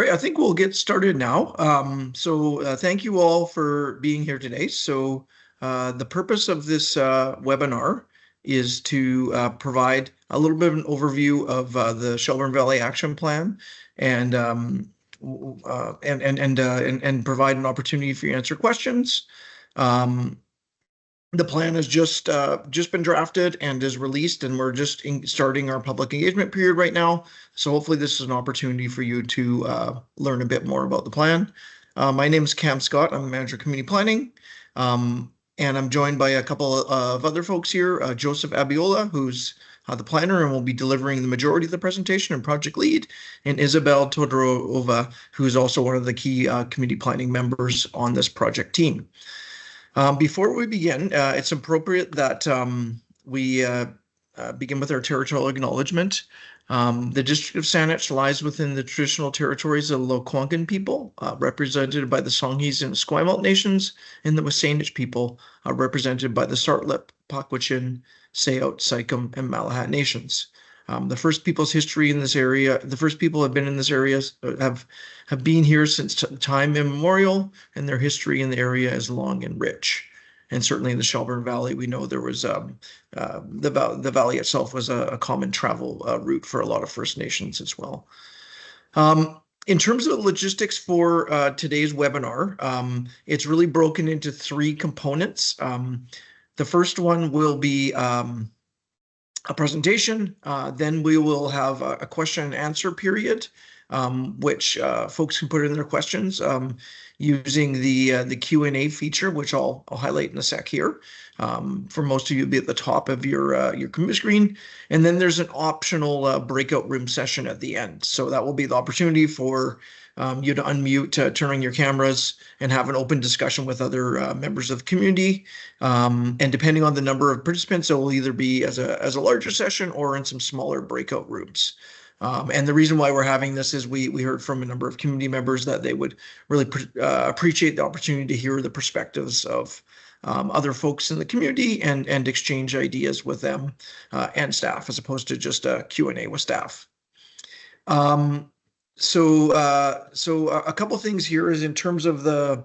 All right, I think we'll get started now. Thank you all for being here today. The purpose of this webinar is to provide a little bit of an overview of the Shelbourne Valley Action Plan and provide an opportunity for you to answer questions. The plan has just been drafted and is released, and we're just starting our public engagement period right now. So hopefully this is an opportunity for you to learn a bit more about the plan. My name is Cam Scott. I'm the manager of community planning, and I'm joined by a couple of other folks here. Joseph Abiola, who's the planner and will be delivering the majority of the presentation and project lead, and Isabel Todorova, who is also one of the key community planning members on this project team. Before we begin, it's appropriate that we begin with our territorial acknowledgement. The District of Saanich lies within the traditional territories of the Lekwungen people, represented by the Songhees and Esquimalt nations, and the Wasanich people, represented by the Sartlip, Pakwachin, Sayout, Sycam, and Malahat nations. The first people's history in this area, the first people have been in this area, have been here since time immemorial, and their history in the area is long and rich. And certainly in the Shelbourne Valley, we know there was the valley itself was a common travel route for a lot of First Nations as well. In terms of the logistics for today's webinar, it's really broken into three components. The first one will be a presentation, then we will have a question and answer period, which folks can put in their questions using the Q&A feature, which I'll highlight in a sec here. For most of you, it'll be at the top of your computer screen. And then there's an optional breakout room session at the end. So that will be the opportunity for you to unmute, turn on your cameras, and have an open discussion with other members of the community. And depending on the number of participants, it will either be as a larger session or in some smaller breakout rooms. And the reason why we're having this is we heard from a number of community members that they would really appreciate the opportunity to hear the perspectives of other folks in the community and exchange ideas with them and staff, as opposed to just a Q&A with staff. So a couple things here is in terms of the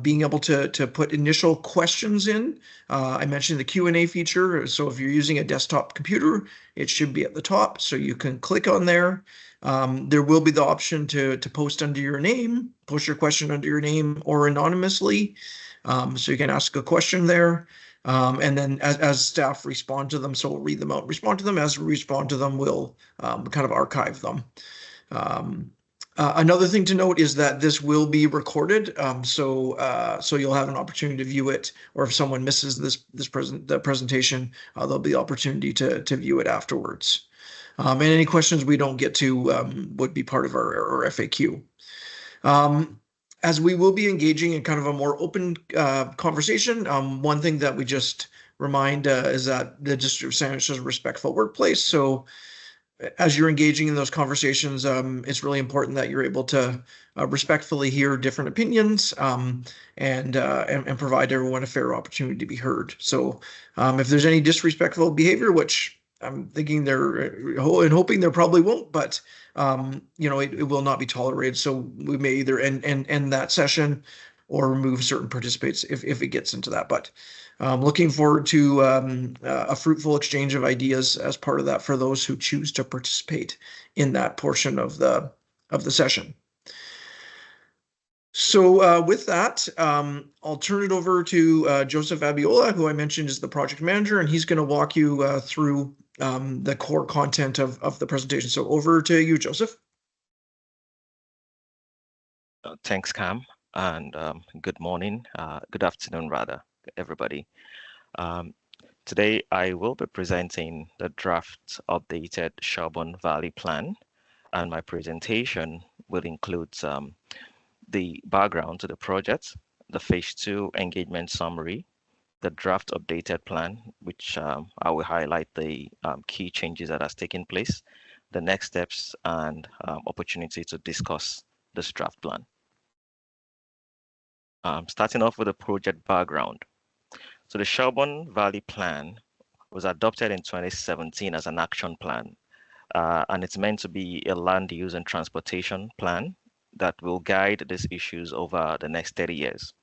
being able to put initial questions in. I mentioned the Q&A feature. So if you're using a desktop computer, it should be at the top. So you can click on there. There will be the option to post under your name, post your question under your name or anonymously. So you can ask a question there. And then as staff respond to them, so we'll read them out, respond to them. As we respond to them, we'll kind of archive them. Another thing to note is that this will be recorded, so you'll have an opportunity to view it, or if someone misses the presentation, there'll be opportunity to view it afterwards. And any questions we don't get to would be part of our FAQ. As we will be engaging in kind of a more open conversation, one thing that we just remind is that the District of Saanich is a respectful workplace. So as you're engaging in those conversations, it's really important that you're able to respectfully hear different opinions and provide everyone a fair opportunity to be heard. So if there's any disrespectful behavior, which I'm thinking hoping there probably won't, but it will not be tolerated. So we may either end that session or remove certain participants if it gets into that. But looking forward to a fruitful exchange of ideas as part of that for those who choose to participate in that portion of the session. So with that, I'll turn it over to Joseph Abiola, who I mentioned is the project manager, and he's going to walk you through the core content of the presentation. So over to you, Joseph. Thanks, Cam, and good morning, good afternoon, rather, everybody. Today, I will be presenting the draft updated Shelbourne Valley Plan, and my presentation will include the background to the project, the Phase 2 engagement summary, the draft updated plan, which I will highlight the key changes that has taken place, the next steps, and opportunity to discuss this draft plan. Starting off with the project background. So the Shelbourne Valley Plan was adopted in 2017 as an action plan, and it's meant to be a land use and transportation plan that will guide these issues over the next 30 years.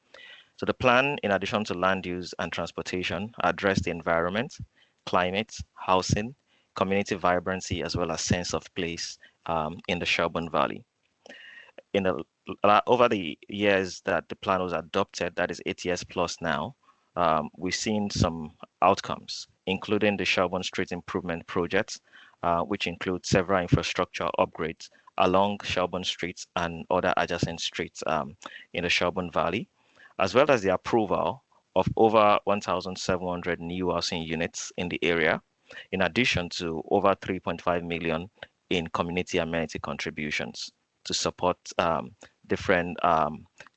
So the plan, in addition to land use and transportation, address the environment, climate, housing, community vibrancy, as well as sense of place in the Shelbourne Valley. In the over the years that the plan was adopted, that is 8 years plus now, we've seen some outcomes, including the Shelbourne Street Improvement Project, which includes several infrastructure upgrades along Shelbourne Street and other adjacent streets in the Shelbourne Valley, as well as the approval of over 1,700 new housing units in the area, in addition to over 3.5 million in community amenity contributions to support different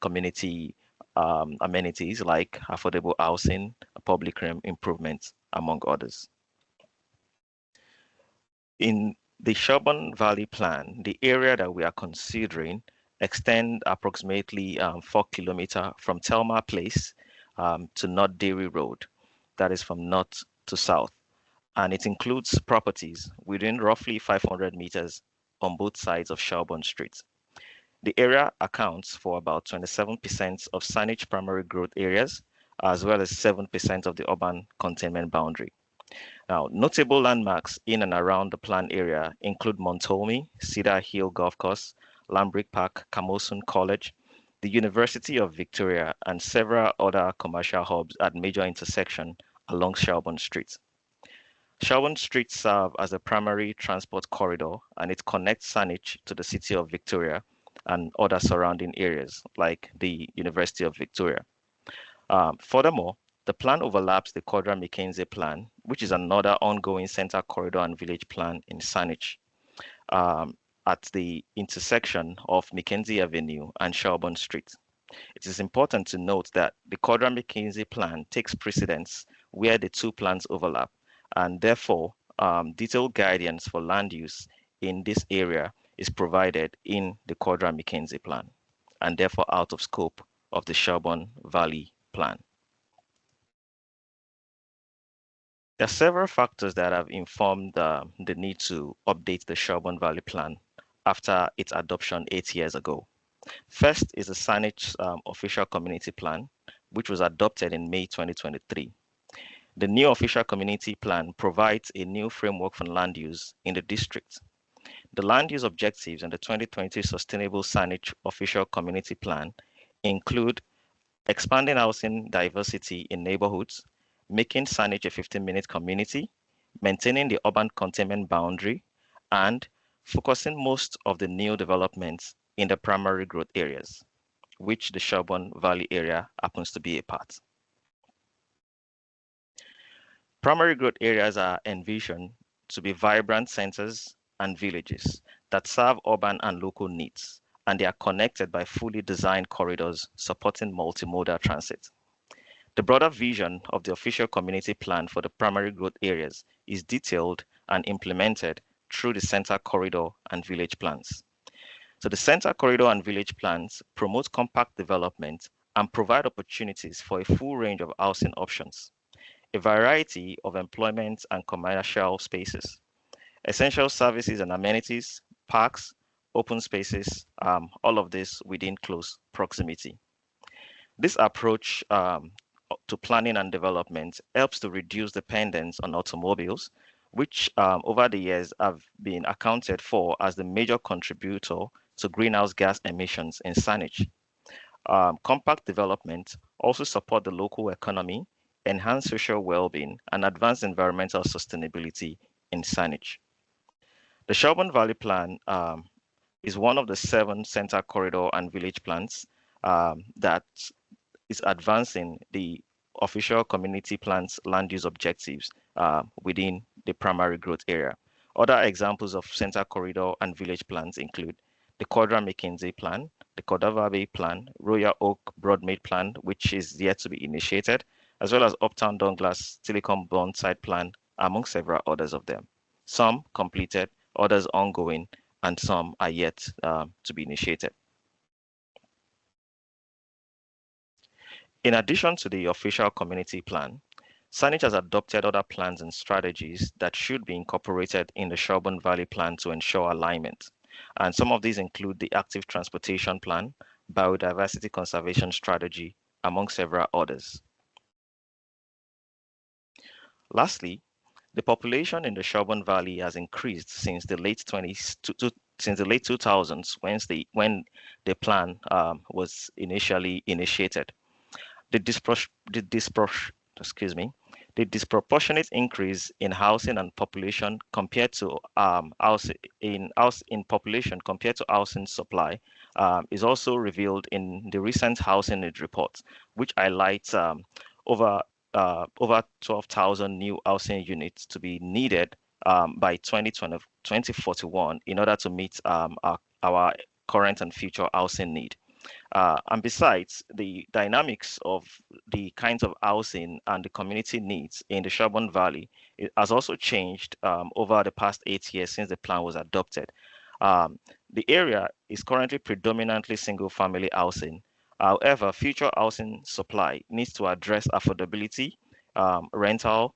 community amenities like affordable housing, public improvements, among others. In the Shelbourne Valley Plan, the area that we are considering extend approximately 4 kilometers from Telma Place to North Dairy Road, that is from north to south. And it includes properties within roughly 500 meters on both sides of Shelbourne Street. The area accounts for about 27% of Saanich primary growth areas, as well as 7% of the urban containment boundary. Now, notable landmarks in and around the planned area include Montolmi, Cedar Hill Golf Course, Lambrick Park, Camosun College, the University of Victoria, and several other commercial hubs at major intersections along Shelbourne Street. Shelbourne Street serves as a primary transport corridor, and it connects Saanich to the city of Victoria and other surrounding areas like the University of Victoria. Furthermore, the plan overlaps the Quadra Mackenzie plan, which is another ongoing center corridor and village plan in Saanich at the intersection of Mackenzie Avenue and Shelbourne Street. It is important to note that the Quadra Mackenzie plan takes precedence where the two plans overlap, and therefore detailed guidance for land use in this area is provided in the Quadra Mackenzie plan, and therefore out of scope of the Shelbourne Valley plan. There are several factors that have informed the need to update the Shelbourne Valley plan after its adoption 8 years ago. First is the Saanich official community plan, which was adopted in May 2023. The new official community plan provides a new framework for land use in the district. The land use objectives in the 2020 Sustainable Saanich official community plan include expanding housing diversity in neighborhoods, making Saanich a 15-minute community, maintaining the urban containment boundary, and focusing most of the new developments in the primary growth areas, which the Shelbourne Valley area happens to be a part. Primary growth areas are envisioned to be vibrant centers and villages that serve urban and local needs, and they are connected by fully designed corridors supporting multimodal transit. The broader vision of the official community plan for the primary growth areas is detailed and implemented through the center corridor and village plans. So the center corridor and village plans promote compact development and provide opportunities for a full range of housing options, a variety of employment and commercial spaces, essential services and amenities, parks, open spaces, all of this within close proximity. This approach to planning and development helps to reduce dependence on automobiles, which over the years have been accounted for as the major contributor to greenhouse gas emissions in Saanich. Compact development also support the local economy, enhance social well-being, and advance environmental sustainability in Saanich. The Shelbourne Valley Plan is one of the 7 center corridor and village plans that is advancing the official community plans land use objectives within the primary growth area. Other examples of center corridor and village plans include the Quadra Mackenzie plan, the Cordova Bay plan, Royal Oak Broadmead plan, which is yet to be initiated, as well as Uptown Douglas Telecom Burnside plan, among several others of them. Some completed, others ongoing, and some are yet to be initiated. In addition to the official community plan, Saanich has adopted other plans and strategies that should be incorporated in the Shelbourne Valley plan to ensure alignment. And some of these include the active transportation plan, biodiversity conservation strategy, among several others. Lastly, the population in the Shelbourne Valley has increased since the late 2000s when the plan was initially initiated. The, excuse me, the disproportionate increase in housing and population compared to in population compared to housing supply is also revealed in the recent housing need report, which highlights over over 12,000 new housing units to be needed by 2041 in order to meet our current and future housing need. And besides, the dynamics of the kinds of housing and the community needs in the Shelbourne Valley has also changed over the past 8 years since the plan was adopted. The area is currently predominantly single-family housing. However, future housing supply needs to address affordability, rental,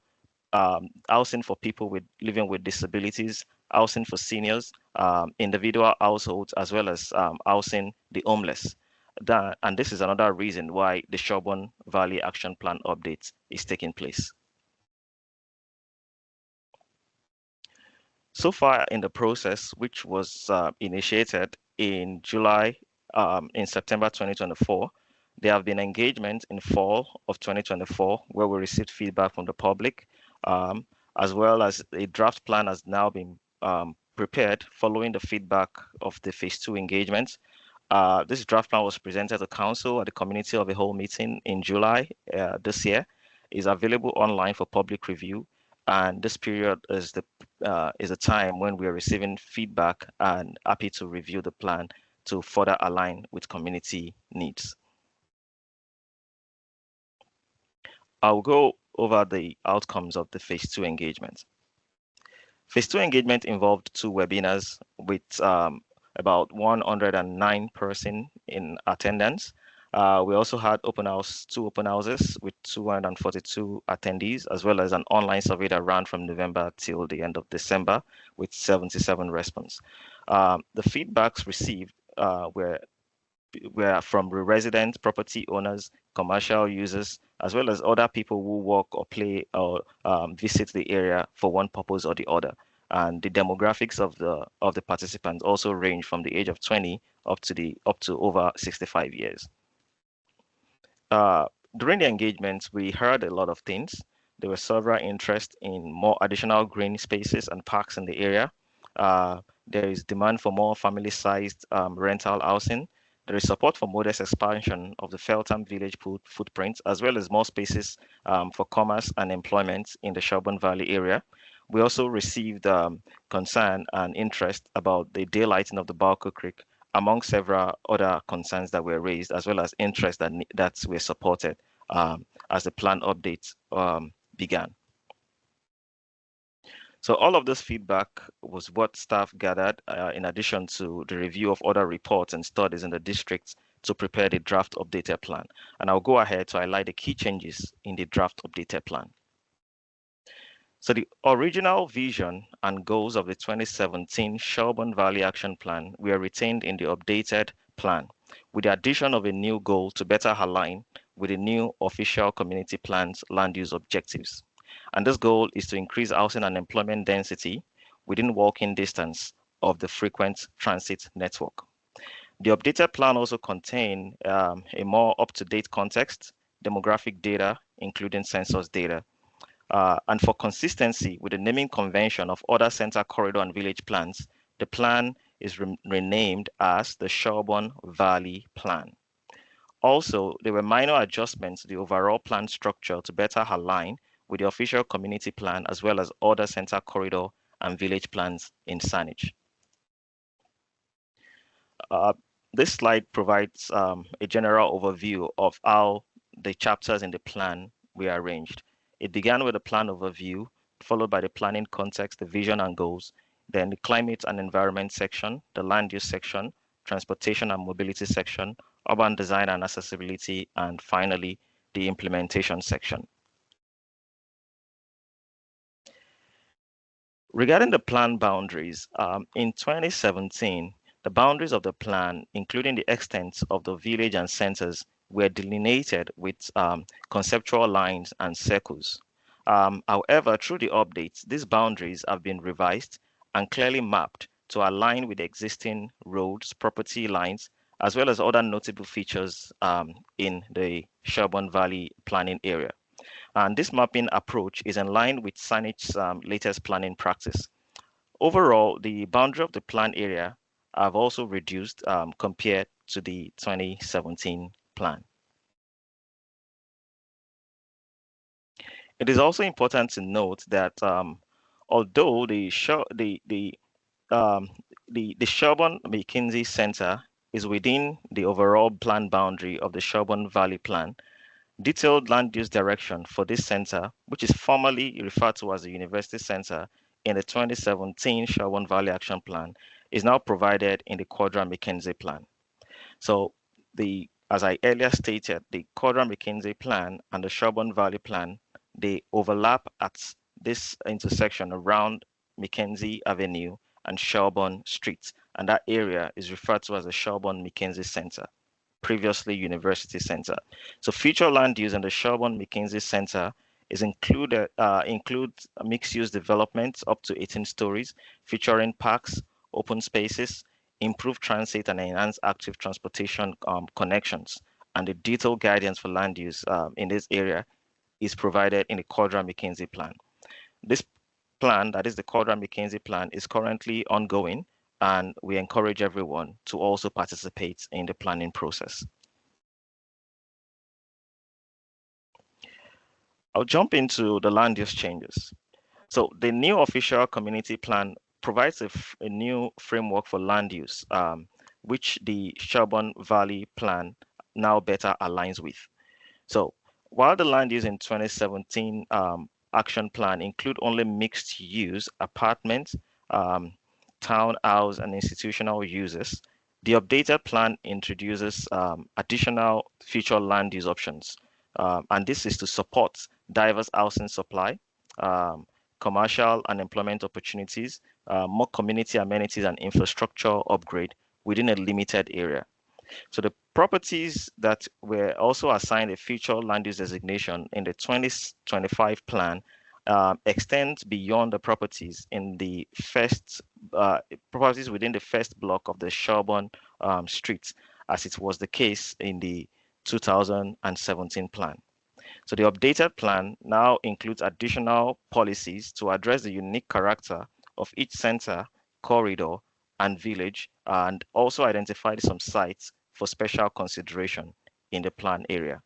housing for people living with disabilities, housing for seniors, individual households, as well as housing the homeless. And this is another reason why the Shelbourne Valley Action Plan update is taking place. So far in the process, which was initiated in September 2024, there have been engagements in fall of 2024 where we received feedback from the public, as well as a draft plan has now been prepared following the feedback of the phase 2 engagements. This draft plan was presented to council at the community of the whole meeting in July this year. Is available online for public review, and this period is a time when we are receiving feedback and happy to review the plan to further align with community needs. I'll go over the outcomes of the phase 2 engagement. Phase 2 engagement involved 2 webinars with about 109 person in attendance. We also had 2 open houses with 242 attendees, as well as an online survey that ran from November till the end of December with 77 responses. The feedbacks received were from resident property owners, commercial users, as well as other people who work or play or visit the area for one purpose or the other. And the demographics of the participants also range from the age of 20 up to over 65 years. During the engagements, we heard a lot of things. There were several interests in more additional green spaces and parks in the area. There is demand for more family-sized rental housing. There is support for modest expansion of the Feltham village footprint, as well as more spaces for commerce and employment in the Shelbourne Valley area. We also received concern and interest about the daylighting of the Balco Creek, among several other concerns that were raised, as well as interest that were supported as the plan update began. So all of this feedback was what staff gathered in addition to the review of other reports and studies in the district to prepare the draft updated plan. And I'll go ahead to highlight the key changes in the draft updated plan. So the original vision and goals of the 2017 Shelbourne Valley Action Plan were retained in the updated plan, with the addition of a new goal to better align with the new official community plan's land use objectives. And this goal is to increase housing and employment density within walking distance of the frequent transit network. The updated plan also contains a more up-to-date context, demographic data, including census data. And for consistency with the naming convention of other center corridor and village plans, the plan is renamed as the Shelbourne Valley Plan. Also, there were minor adjustments to the overall plan structure to better align with the official community plan, as well as other center corridor and village plans in Saanich. This slide provides a general overview of how the chapters in the plan were arranged. It began with a plan overview, followed by the planning context, the vision and goals, then the climate and environment section, the land use section, transportation and mobility section, urban design and accessibility, and finally, the implementation section. Regarding the plan boundaries, in 2017, the boundaries of the plan, including the extent of the village and centers, were delineated with conceptual lines and circles. However, through the updates, these boundaries have been revised and clearly mapped to align with existing roads, property lines, as well as other notable features in the Shelbourne Valley planning area. And this mapping approach is in line with Sanich's latest planning practice. Overall, the boundary of the plan area have also reduced compared to the 2017 plan. It is also important to note that although um, the Shelbourne McKinsey Center is within the overall plan boundary of the Shelbourne Valley Plan, detailed land use direction for this center, which is formally referred to as the University Center in the 2017 Shelbourne Valley Action Plan, is now provided in the Quadra McKinsey Plan. So as I earlier stated, the Quadra McKinsey Plan and the Shelbourne Valley Plan, they overlap at this intersection around Mackenzie Avenue and Shelbourne Street, and that area is referred to as the Shelbourne McKinsey Center, previously University Center. So future land use in the Shelbourne McKinsey Center includes mixed-use developments up to 18 stories, featuring parks, open spaces, improved transit and enhanced active transportation connections. And the detailed guidance for land use in this area is provided in the Quadra McKinsey Plan. This plan, that is the Quadra McKinsey Plan, is currently ongoing, and we encourage everyone to also participate in the planning process. I'll jump into the land use changes. So the new official community plan provides a new framework for land use, which the Shelbourne Valley Plan now better aligns with. So while the land use in 2017 action plan include only mixed use apartments, townhouse and institutional uses, the updated plan introduces additional future land use options. And this is to support diverse housing supply, commercial and employment opportunities, more community amenities and infrastructure upgrade within a limited area. So the properties that were also assigned a future land use designation in the 2025 plan extend beyond the properties in the first properties within the first block of the Shelbourne streets, as it was the case in the 2017 plan. So the updated plan now includes additional policies to address the unique character of each center, corridor, and village, and also identified some sites for special consideration in the plan area.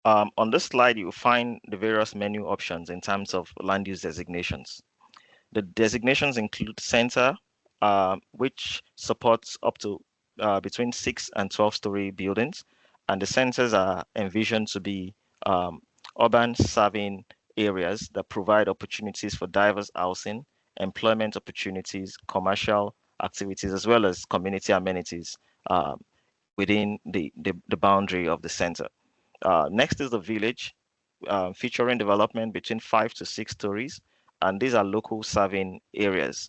On this slide, you'll find the various menu options in terms of land use designations. The designations include center, which supports up to between 6 and 12-story buildings, and the centers are envisioned to be urban serving areas that provide opportunities for diverse housing, employment opportunities, commercial activities, as well as community amenities within the boundary of the center. Next is the village, featuring development between 5 to 6 stories, and these are local serving areas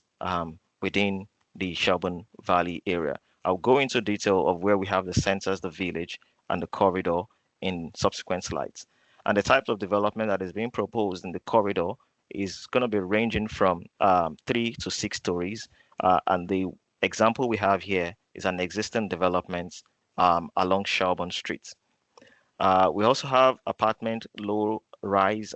within the Shelbourne Valley area. I'll go into detail of where we have the centers, the village, and the corridor in subsequent slides. And the type of development that is being proposed in the corridor is going to be ranging from 3 to 6 stories. And the example we have here is an existing development along Shelbourne Street. We also have apartment low-rise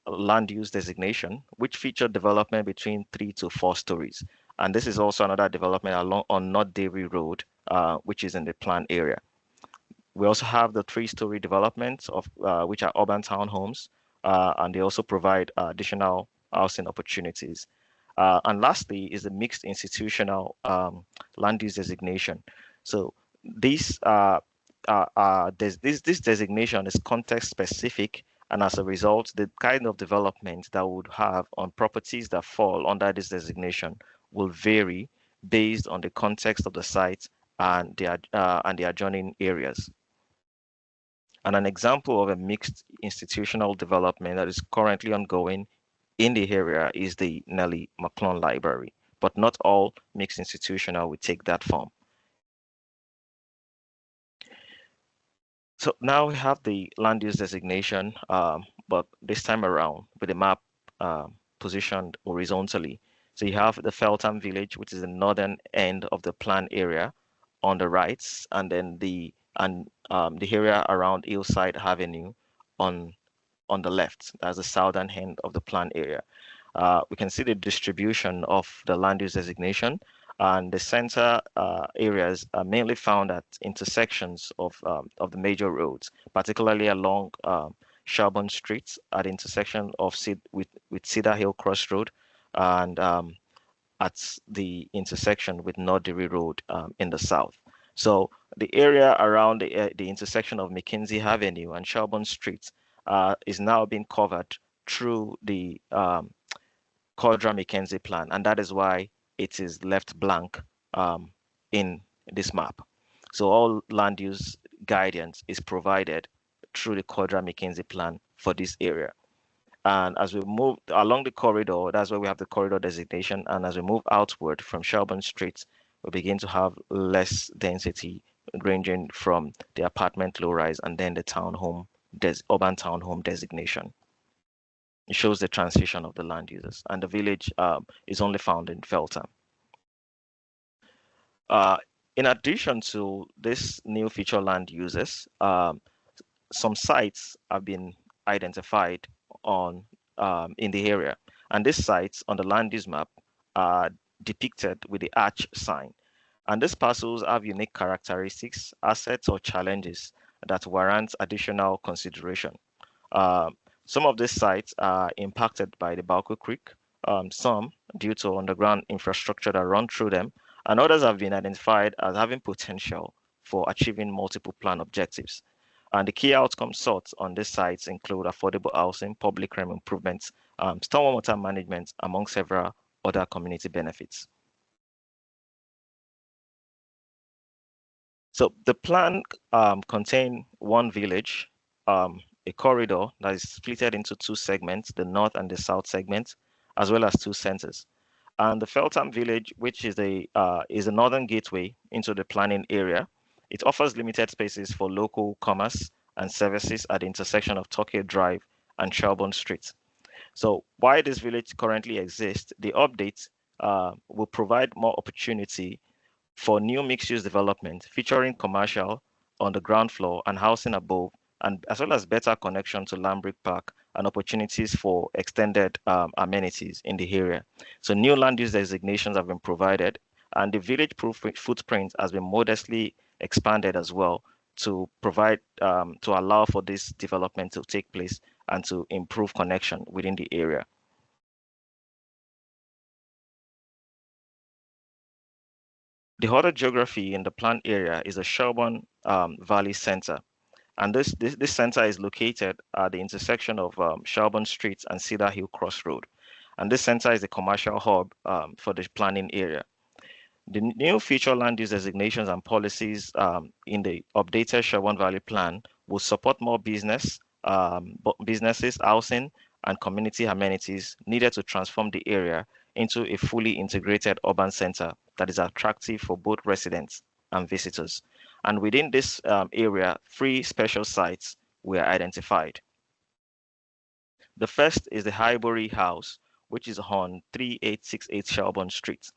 land use designation, which feature development between 3 to 4 stories. And this is also another development along on North Dairy Road, which is in the planned area. We also have the 3-story developments of which are urban townhomes, and they also provide additional housing opportunities. And lastly is the mixed institutional land use designation. So this designation is context specific, and as a result, the kind of development that would have on properties that fall under this designation will vary based on the context of the site and the adjoining areas. And an example of a mixed institutional development that is currently ongoing in the area is the Nellie McClone Library, but not all mixed institutional will take that form. So now we have the land use designation, but this time around with the map positioned horizontally. So you have the Feltham village, which is the northern end of the plan area on the right, and then the area around Hillside Avenue on the left. That's the southern end of the plan area. We can see the distribution of the land use designation, and the center areas are mainly found at intersections of the major roads, particularly along Shelbourne Street at the intersection of with Cedar Hill Crossroad, and at the intersection with North Derry Road in the south. So the area around the intersection of Mackenzie Avenue and Shelbourne Street is now being covered through the Cordra Mackenzie plan, and that is why it is left blank in this map. So all land use guidance is provided through the Cordra Mackenzie plan for this area. And as we move along the corridor, that's where we have the corridor designation. And as we move outward from Shelbourne Street, we begin to have less density ranging from the apartment low rise and then the urban townhome designation. It shows the transition of the land uses, and the village is only found in Feltham. In addition to this new feature land uses, some sites have been identified on in the area, and these sites on the land use map are depicted with the arch sign. And these parcels have unique characteristics, assets, or challenges that warrant additional consideration. Some of these sites are impacted by the Balco Creek, some due to underground infrastructure that run through them, and others have been identified as having potential for achieving multiple plan objectives. And the key outcomes sought on these sites include affordable housing, public realm improvements, stormwater management, among several other community benefits. So the plan contains one village, a corridor that is split into two segments, the north and the south segment, as well as two centers. And the Feltham village, which is the northern gateway into the planning area, it offers limited spaces for local commerce and services at the intersection of Torquay Drive and Shelbourne Street. So while this village currently exists, the update will provide more opportunity for new mixed-use development featuring commercial on the ground floor and housing above, and as well as better connection to Lambrick Park and opportunities for extended amenities in the area. So new land use designations have been provided, and the village footprint has been modestly expanded as well to provide to allow for this development to take place and to improve connection within the area. The other geography in the planned area is the Shelbourne Valley Center. And this center is located at the intersection of Shelbourne Street and Cedar Hill Crossroad. And this center is the commercial hub for the planning area. The new future land use designations and policies in the updated Shelbourne Valley Plan will support more businesses, housing, and community amenities needed to transform the area into a fully integrated urban center that is attractive for both residents and visitors. And within this area, 3 special sites were identified. The first is the Highbury House, which is on 3868 Shelbourne Street.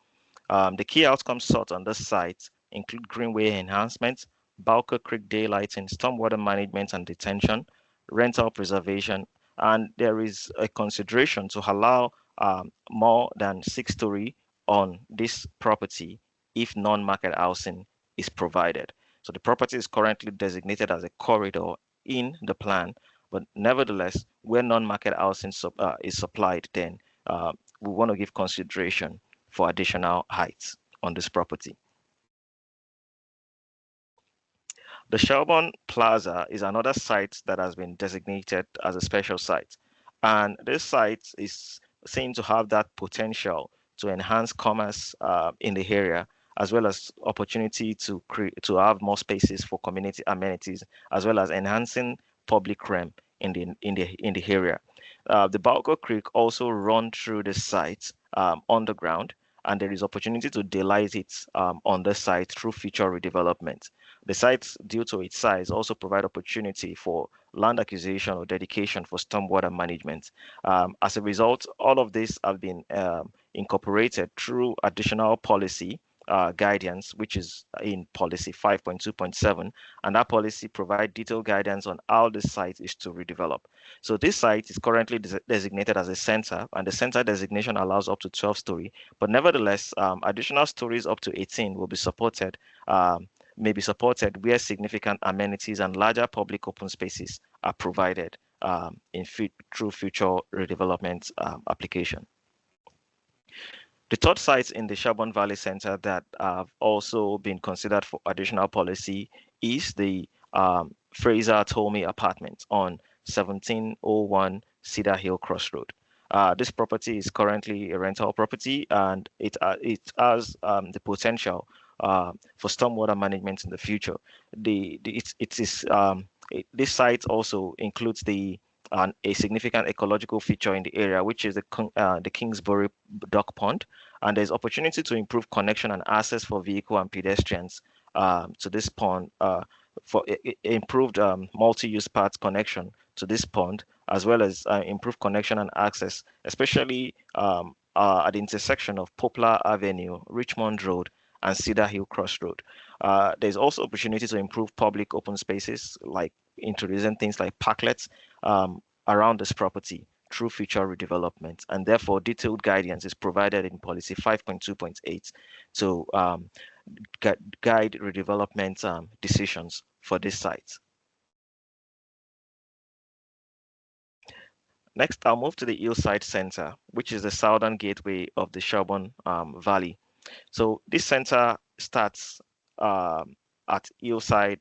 The key outcomes sought on this site include greenway enhancement, Balco Creek daylighting, stormwater management and detention, rental preservation, and there is a consideration to allow more than 6-story on this property if non-market housing is provided. So the property is currently designated as a corridor in the plan, but nevertheless, where non-market housing is supplied, then we want to give consideration for additional heights on this property. The Shelbourne Plaza is another site that has been designated as a special site. And this site is seen to have that potential to enhance commerce in the area as well as opportunity to have more spaces for community amenities, as well as enhancing public realm in the area. The Balco Creek also run through the site underground, and there is opportunity to daylight it on the site through future redevelopment. The site, due to its size, also provide opportunity for land acquisition or dedication for stormwater management. As a result, all of this have been incorporated through additional policy guidance, which is in policy 5.2.7, and that policy provide detailed guidance on how the site is to redevelop. So this site is currently designated as a center, and the center designation allows up to 12 story, but nevertheless, additional stories up to 18 will be supported, may be supported where significant amenities and larger public open spaces are provided through future redevelopment application. The third site in the Shelbourne Valley Center that have also been considered for additional policy is the Fraser Tolmie apartment on 1701 Cedar Hill Crossroad. This property is currently a rental property, and it has the potential for stormwater management in the future. This site also includes a significant ecological feature in the area, which is the Kingsbury Duck Pond, and there's opportunity to improve connection and access for vehicle and pedestrians to this pond for improved multi-use path connection to this pond, as well as improved connection and access, especially at the intersection of Poplar Avenue, Richmond Road, and Cedar Hill Crossroad. There's also opportunity to improve public open spaces, like introducing things like parklets around this property through future redevelopment, and therefore detailed guidance is provided in policy 5.2.8 to guide redevelopment decisions for this site. Next, I'll move to the Hillside Center, which is the southern gateway of the Shelbourne Valley. So this center starts at Hillside.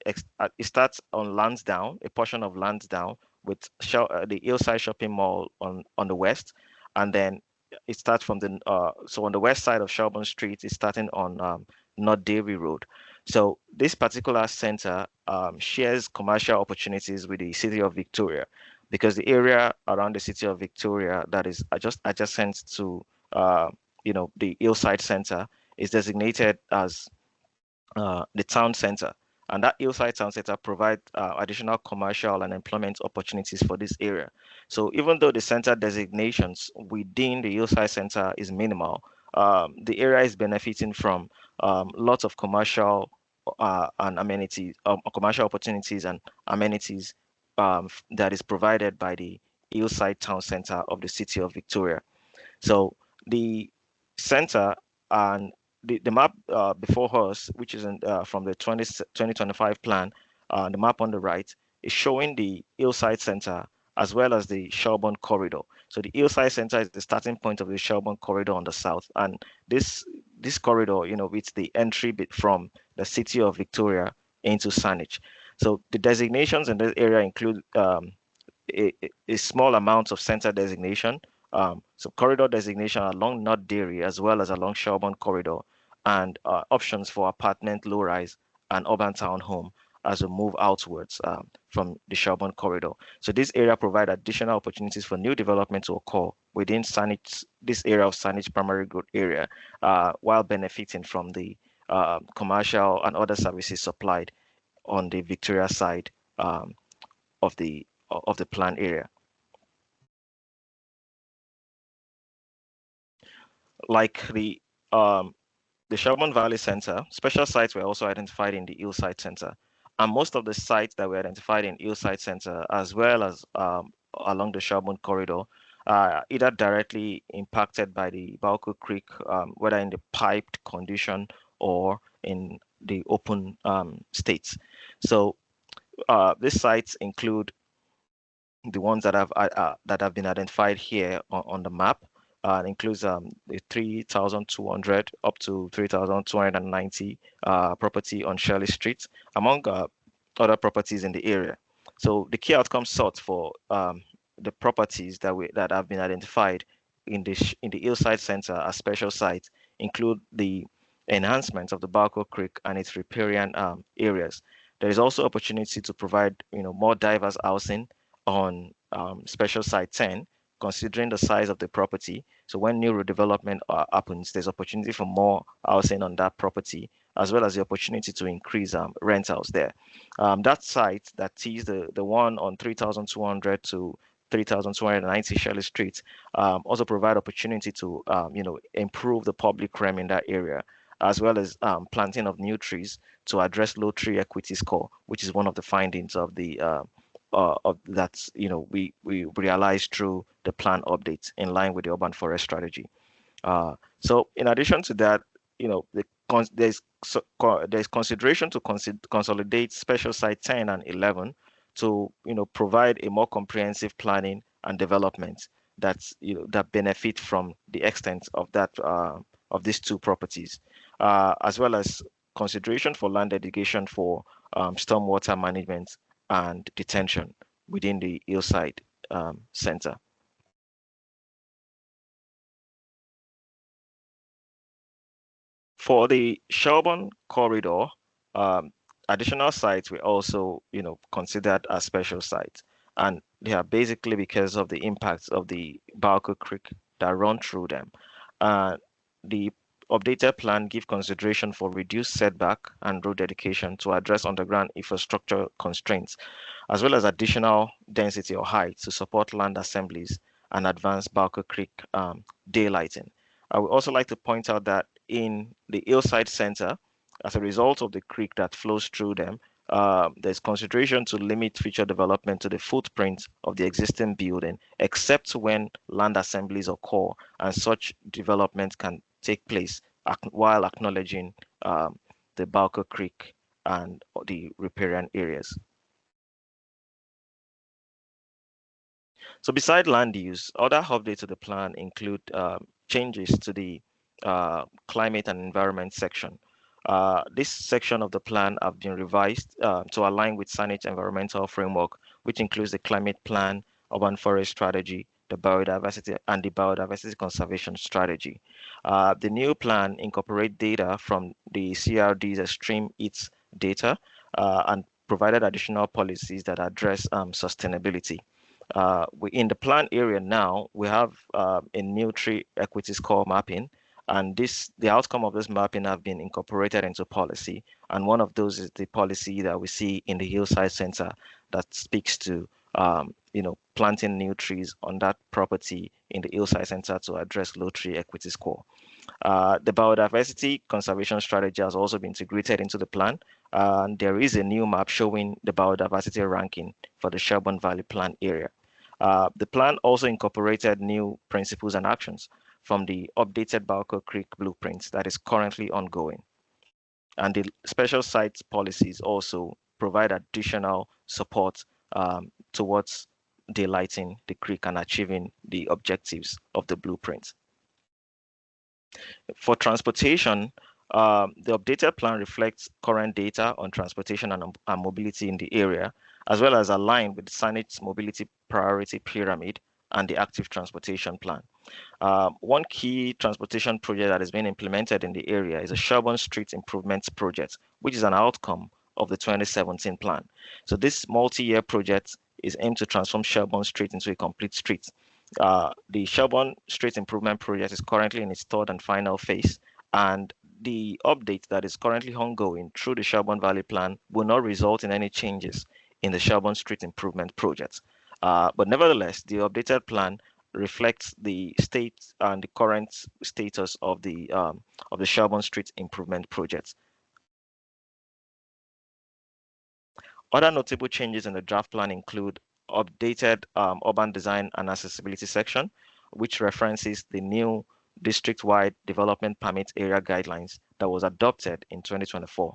It starts on Lansdowne, a portion of Lansdowne, with the Hillside Shopping Mall on the west, and then it starts from the so on the west side of Shelbourne Street, it's starting on North Dairy Road. So this particular center shares commercial opportunities with the city of Victoria, because the area around the city of Victoria that is just adjacent to the Hillside Center is designated as the town center, and that Hillside Town Center provides additional commercial and employment opportunities for this area. So even though the center designations within the Hillside Center is minimal, the area is benefiting from lots of commercial and amenities, commercial opportunities and amenities that is provided by the Hillside Town Center of the city of Victoria. So the center and the map before us, which is from the 2025 plan, the map on the right is showing the Hillside Center as well as the Shelbourne corridor. So the Hillside Center is the starting point of the Shelbourne corridor on the south, and this corridor, it's the entry bit from the city of Victoria into Saanich. So the designations in this area include a small amount of center designation, so corridor designation along North Dairy as well as along Shelbourne corridor, and options for apartment, low-rise, and urban town home as we move outwards from the Shelbourne corridor. So this area provide additional opportunities for new development to occur within Saanich, this area of Saanich Primary Growth Area, while benefiting from the commercial and other services supplied on the Victoria side of the planned area. Like the Shelbourne Valley Center, special sites were also identified in the Hillside Center. And most of the sites that were identified in Hillside Center, as well as along the Shelbourne corridor, either directly impacted by the Balco Creek, whether in the piped condition or in the open states. So these sites include the ones that have been identified here on the map. It includes the 3,200 up to 3,290 property on Shirley Street, among other properties in the area. So the key outcomes sought for the properties that have been identified in the Hillside Center as special sites include the enhancements of the Barco Creek and its riparian areas. There is also opportunity to provide, more diverse housing on Special Site 10, considering the size of the property. So when new redevelopment happens, there's opportunity for more housing on that property, as well as the opportunity to increase rentals there. That site, that is the one on 3,200 to 3,290 Shirley Street, also provide opportunity to improve the public realm in that area, as well as planting of new trees to address low tree equity score, which is one of the findings of the of that we realized through the plan updates in line with the urban forest strategy. So in addition to that, there's consideration to consolidate special site 10 and 11 to provide a more comprehensive planning and development that benefit from the extent of that of these two properties, as well as consideration for land dedication for stormwater management and detention within the hillside center. For the Shelbourne corridor, um, additional sites were also, considered as special sites, and they are basically because of the impacts of the Balco Creek that run through them. The updated plan give consideration for reduced setback and road dedication to address underground infrastructure constraints, as well as additional density or height to support land assemblies and advance Balco Creek daylighting. I would also like to point out that in the hillside center, as a result of the creek that flows through them, there's consideration to limit future development to the footprint of the existing building, except when land assemblies occur, and such development can take place while acknowledging the Balco Creek and the riparian areas. So beside land use, other updates to the plan include changes to the climate and environment section. This section of the plan have been revised to align with SANET environmental framework, which includes the climate plan, urban forest strategy, the biodiversity conservation strategy. The new plan incorporate data from the CRD's extreme heat data and provided additional policies that address sustainability. In the plan area now, we have a new tree equity score mapping, and the outcome of this mapping have been incorporated into policy. And one of those is the policy that we see in the hillside center that speaks to planting new trees on that property in the hillside center to address low tree equity score. The biodiversity conservation strategy has also been integrated into the plan, and there is a new map showing the biodiversity ranking for the Shelbourne Valley Plan area. The plan also incorporated new principles and actions from the updated Balco Creek blueprint that is currently ongoing. And the special sites policies also provide additional support towards daylighting the creek and achieving the objectives of the blueprint. For transportation, the updated plan reflects current data on transportation and mobility in the area, as well as aligned with SANET's mobility priority pyramid and the active transportation plan. One key transportation project that is being implemented in the area is a Shelbourne Street Improvements Project, which is an outcome of the 2017 plan. So this multi-year project is aimed to transform Shelbourne Street into a complete street. The Shelbourne Street Improvement Project is currently in its third and final phase, and the update that is currently ongoing through the Shelbourne Valley Plan will not result in any changes in the Shelbourne Street Improvement Project. But nevertheless, the updated plan reflects the state and the current status of the Shelbourne Street Improvement Project. Other notable changes in the draft plan include updated urban design and accessibility section, which references the new district-wide development permit area guidelines that was adopted in 2024.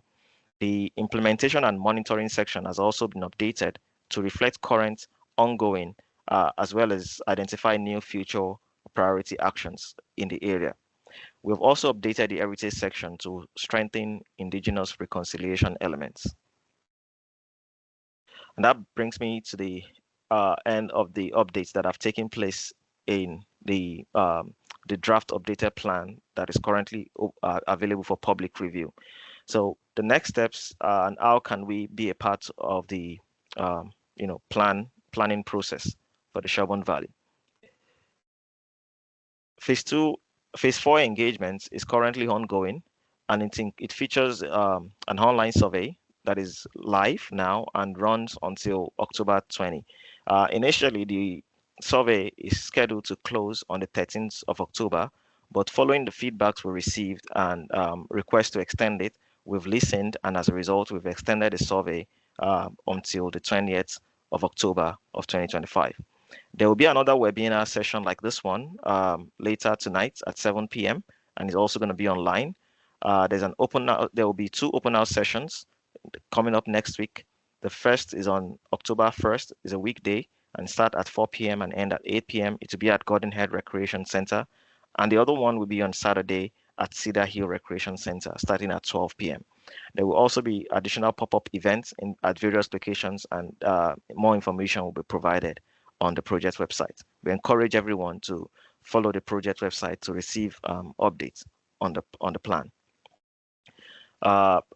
The implementation and monitoring section has also been updated to reflect current, ongoing, as well as identify new future priority actions in the area. We've also updated the heritage section to strengthen indigenous reconciliation elements. And that brings me to the end of the updates that have taken place in the the draft updated plan that is currently available for public review. So the next steps and how can we be a part of the planning process for the Shelbourne Valley. Phase 2, Phase 4 engagements is currently ongoing, and it features an online survey that is live now and runs until October 20. Initially, the survey is scheduled to close on the 13th of October, but following the feedbacks we received and requests to extend it, we've listened, and as a result, we've extended the survey until the 20th of October of 2025. There will be another webinar session like this one later tonight at 7 p.m. and it's also going to be online. There will be 2 open house sessions coming up next week. The first is on October 1st, is a weekday, and start at 4 p.m. and end at 8 p.m. It will be at Gordon Head Recreation Center. And the other one will be on Saturday at Cedar Hill Recreation Center, starting at 12 p.m. There will also be additional pop-up events at various locations, and more information will be provided on the project website. We encourage everyone to follow the project website to receive updates on the plan.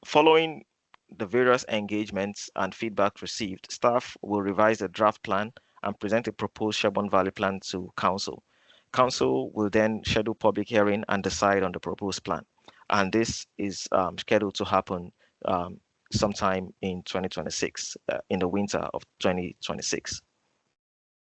Following the various engagements and feedback received, staff will revise the draft plan and present a proposed Shelbourne Valley plan to Council. Council will then schedule public hearing and decide on the proposed plan. And this is scheduled to happen sometime in 2026, in the winter of 2026.